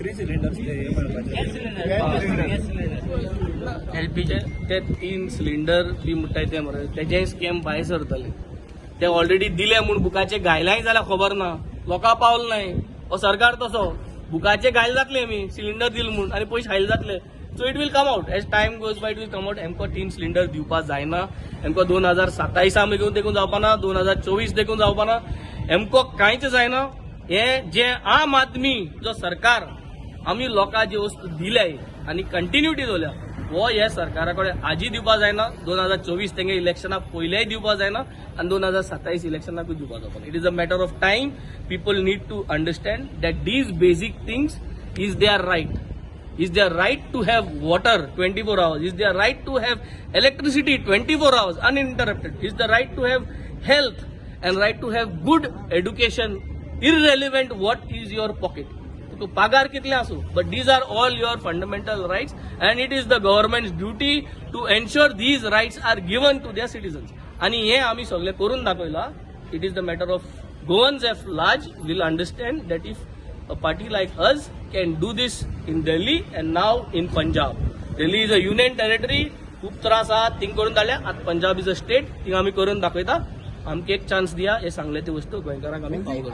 Free cylinders एलपीचे ते 3 cylinder बी म्हणटाय ते मरे तेजे स्कॅम भायर सरतले ते ऑलरेडी दिले म्हूण बुकाचे घायलाय जाल्यार खबर ना लोकां पावल नाही हो सरकार तसो बुकाचे घायल जातले आमी सिलिंडर दिल म्हूण आनी पयशे खायले जातले so it will come out as time goes by it will come out एमको 3 सिलिंडर दिवपा जायना एमको 2027 देखून जावपाना 2024 देखून जावपाना एमको कांयच जायना हे जे आम आदमी जो सरकार आमी लोकां जी वस्तू दिल्याय आनी कंटिन्युटी दवरल्या वो हे सरकारा कडेन आजी दिवपा जायना 2024 तेंगे इलेक्शना पयलेय दिवपा जायना आनी 2027 इलेक्शनाकूय दिवपा जावपाना it is a matter of time people need to understand that these basic things is there right is their right to have water 24 hours, is their right to have electricity 24 hours uninterrupted, is the right to have health and right to have good education irrelevant what is your pocket. तो पगार कितले आसू but these are all your fundamental rights and it is the government's duty to ensure these rights are given to their citizens. आणि हे आम्ही सगळे करून दाखवला. It is the matter of Goans at large will understand that if a party like us can do this in Delhi and now in Punjab. Delhi is a union territory. खूप त्रास आहात thing करून दाखल्या आता Punjab is a state thing आम्ही करून दाखवता आमके एक चान्स दिया हे सांगले ते वस्तू गोंयकारांक आम्ही पावलो